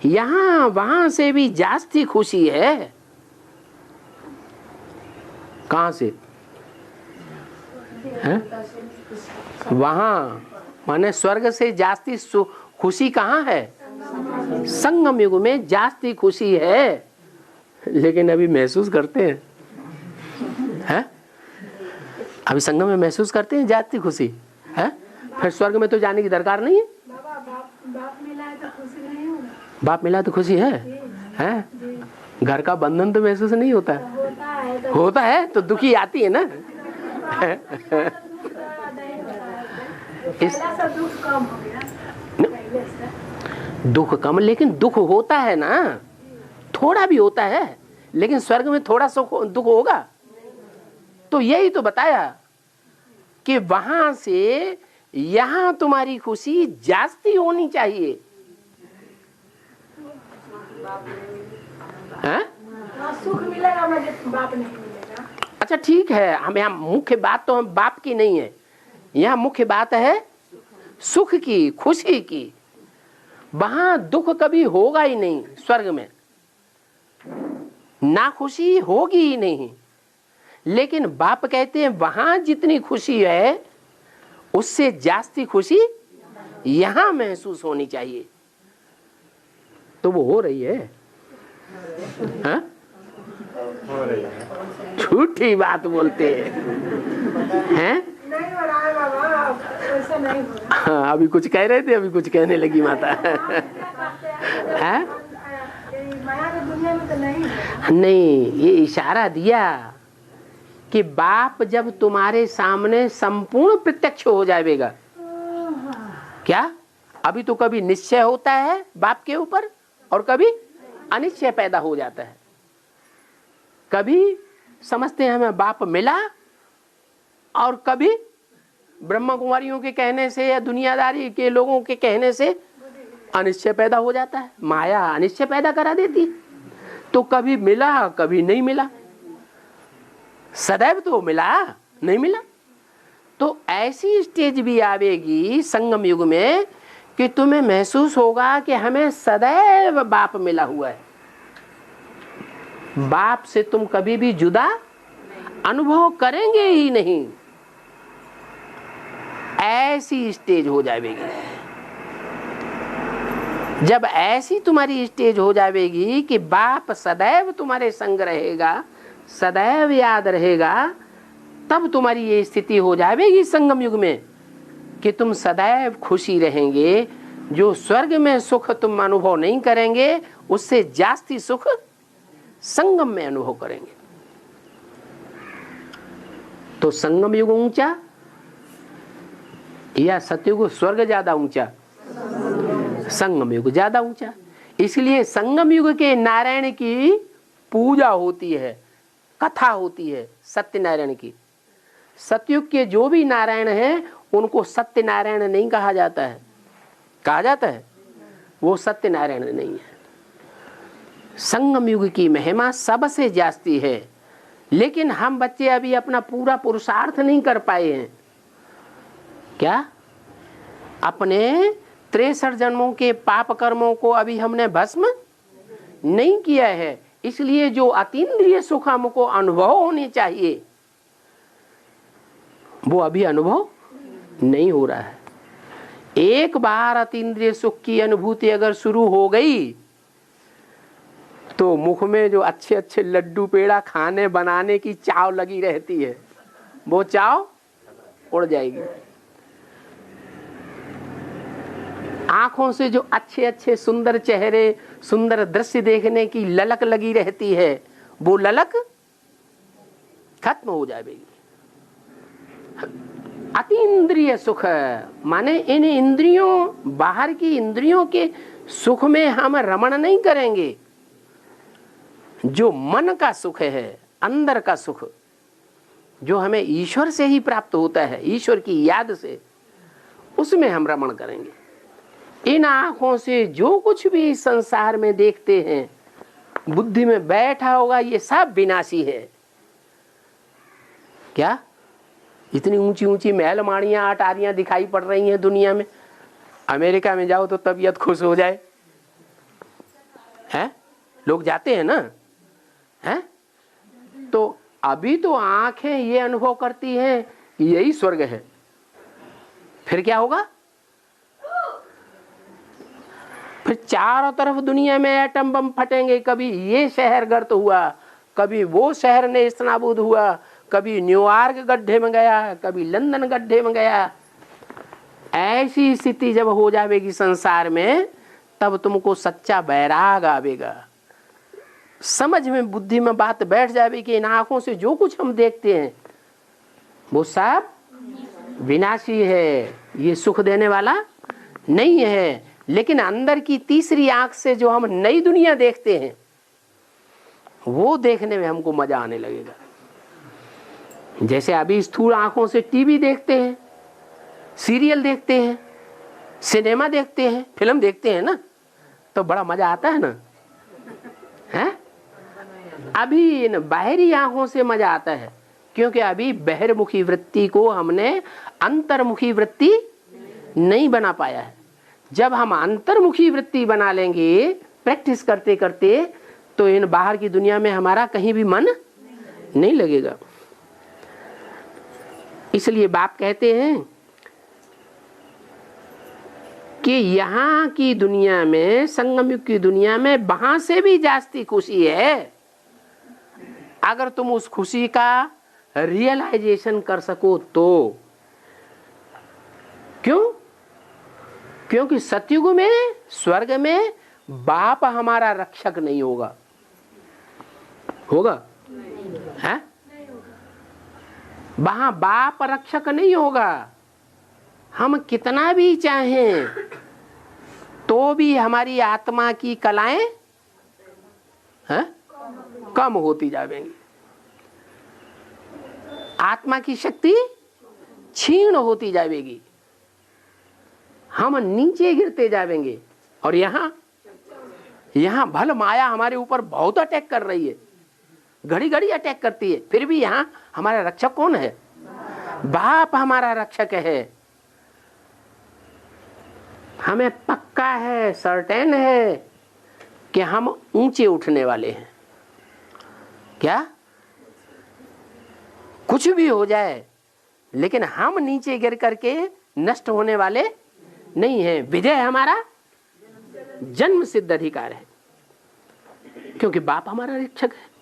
यहाँ वहां से भी जास्ती खुशी है। कहां से है? वहां माने स्वर्ग से जास्ती खुशी कहाँ है? संगम युग में जास्ती खुशी है। लेकिन अभी महसूस करते हैं? अभी संगम में महसूस करते हैं जास्ती खुशी है? फिर स्वर्ग में तो जाने की दरकार नहीं है। बाप मिला है तो खुशी नहीं होगा? बाप मिला तो खुशी है? घर का बंधन तो महसूस नहीं होता है। होता है तो दुखी आती है ना। इस दुख कम हो गया, दुख कम, लेकिन दुख होता है ना, थोड़ा भी होता है। लेकिन स्वर्ग में थोड़ा दुख होगा? तो यही तो बताया कि वहां से यहां तुम्हारी खुशी जास्ती होनी चाहिए। सुख मिलेगा मुझे, बाप नहीं मिलेगा। अच्छा ठीक है, हम यहाँ मुख्य बात तो हम बाप की नहीं है, यहाँ मुख्य बात है सुख की, खुशी की। वहां दुख कभी होगा ही नहीं। स्वर्ग में ना खुशी होगी ही नहीं। लेकिन बाप कहते हैं वहां जितनी खुशी है उससे जास्ती खुशी यहां महसूस होनी चाहिए। तो वो हो रही है, हाँ? झूठी बात बोलते हैं? नहीं हो रहा है बाबा, ऐसा नहीं हो रहा। हाँ, अभी कुछ कह रहे थे, अभी कुछ कहने लगी माता। है? माया की दुनिया में तो नहीं। नहीं, ये इशारा दिया कि बाप जब तुम्हारे सामने संपूर्ण प्रत्यक्ष हो जाएगा। क्या? अभी तो कभी निश्चय होता है बाप के ऊपर और कभी अनिश्चय पैदा हो जाता है। कभी समझते हैं हमें बाप मिला और कभी ब्रह्मा कुमारियों के कहने से या दुनियादारी के लोगों के कहने से अनिश्चय पैदा हो जाता है। माया अनिश्चय पैदा करा देती है। तो कभी मिला कभी नहीं मिला, सदैव तो मिला नहीं मिला। तो ऐसी स्टेज भी आवेगी संगम युग में कि तुम्हें महसूस होगा कि हमें सदैव बाप मिला हुआ है। बाप से तुम कभी भी जुदा अनुभव करेंगे ही नहीं। ऐसी स्टेज हो जाएगी। जब ऐसी तुम्हारी स्टेज हो जाएगी कि बाप सदैव तुम्हारे संग रहेगा, सदैव याद रहेगा, तब तुम्हारी ये स्थिति हो जाएगी संगम युग में कि तुम सदैव खुशी रहेंगे। जो स्वर्ग में सुख तुम अनुभव नहीं करेंगे उससे जास्ती सुख संगम में अनुभव करेंगे। तो संगम युग ऊंचा या सतयुग स्वर्ग ज्यादा ऊंचा? संगम युग ज्यादा ऊंचा। इसलिए संगम युग के नारायण की पूजा होती है, कथा होती है सत्यनारायण की। सतयुग के जो भी नारायण हैं उनको सत्यनारायण नहीं कहा जाता है। कहा जाता है? वो सत्यनारायण नहीं है। संगम युग की महिमा सबसे जास्ती है। लेकिन हम बच्चे अभी अपना पूरा पुरुषार्थ नहीं कर पाए हैं। क्या? अपने 63 जन्मों के पाप कर्मों को अभी हमने भस्म नहीं किया है। इसलिए जो अतीन्द्रिय सुख हमको अनुभव होने चाहिए वो अभी अनुभव नहीं हो रहा है। एक बार अतीन्द्रिय सुख की अनुभूति अगर शुरू हो गई तो मुख में जो अच्छे अच्छे लड्डू पेड़ा खाने बनाने की चाव लगी रहती है, वो चाव उड़ जाएगी। आंखों से जो अच्छे अच्छे सुंदर चेहरे, सुंदर दृश्य देखने की ललक लगी रहती है, वो ललक खत्म हो जाएगी। अतीन्द्रिय सुख माने इन इंद्रियों, बाहर की इंद्रियों के सुख में हम रमण नहीं करेंगे। जो मन का सुख है, अंदर का सुख, जो हमें ईश्वर से ही प्राप्त होता है, ईश्वर की याद से, उसमें हम रमण करेंगे। इन आंखों से जो कुछ भी संसार में देखते हैं, बुद्धि में बैठा होगा, ये सब विनाशी है। क्या? इतनी ऊंची ऊंची महल माड़ियां अटारियां दिखाई पड़ रही हैं दुनिया में। अमेरिका में जाओ तो तबीयत खुश हो जाए। है, लोग जाते हैं ना, है? तो अभी तो आंखें ये अनुभव करती हैं कि यही स्वर्ग है, फिर क्या होगा? फिर चारों तरफ दुनिया में एटम बम फटेंगे, कभी ये शहर गर्त हुआ, कभी वो शहर नेस्तनाबूद हुआ, कभी न्यूयॉर्क गड्ढे में गया, कभी लंदन गड्ढे में गया। ऐसी स्थिति जब हो जाएगी संसार में, तब तुमको सच्चा बैराग आवेगा, समझ में बुद्धि में बात बैठ जाएगी कि इन आंखों से जो कुछ हम देखते हैं वो सब विनाशी है, ये सुख देने वाला नहीं है। लेकिन अंदर की तीसरी आंख से जो हम नई दुनिया देखते हैं वो देखने में हमको मजा आने लगेगा। जैसे अभी स्थूल आंखों से टीवी देखते हैं, सीरियल देखते हैं, सिनेमा देखते हैं, फिल्म देखते हैं ना, तो बड़ा मजा आता है ना, है? अभी इन बाहरी आंखों से मजा आता है, क्योंकि अभी बहिर्मुखी वृत्ति को हमने अंतर्मुखी वृत्ति नहीं बना पाया है। जब हम अंतर्मुखी वृत्ति बना लेंगे प्रैक्टिस करते करते, तो इन बाहर की दुनिया में हमारा कहीं भी मन नहीं लगेगा। इसलिए बाप कहते हैं कि यहाँ की दुनिया में, संगम युग की दुनिया में वहां से भी जास्ती खुशी है, अगर तुम उस खुशी का रियलाइजेशन कर सको तो। क्यों? क्योंकि सतयुग में, स्वर्ग में बाप हमारा रक्षक नहीं होगा। होगा? है? वहां बाप रक्षक नहीं होगा। हम कितना भी चाहें तो भी हमारी आत्मा की कलाएं कम होती जाएंगी, आत्मा की शक्ति क्षीण होती जाएगी, हम नीचे गिरते जाएंगे। और यहाँ भल माया हमारे ऊपर बहुत अटैक कर रही है, घड़ी घड़ी अटैक करती है, फिर भी यहाँ हमारा रक्षक कौन है? बाप हमारा रक्षक है। हमें पक्का है, सर्टेन है कि हम ऊंचे उठने वाले हैं। क्या? कुछ भी हो जाए, लेकिन हम नीचे गिर करके नष्ट होने वाले नहीं हैं। विजय हमारा जन्म सिद्ध अधिकार है, क्योंकि बाप हमारा रक्षक है।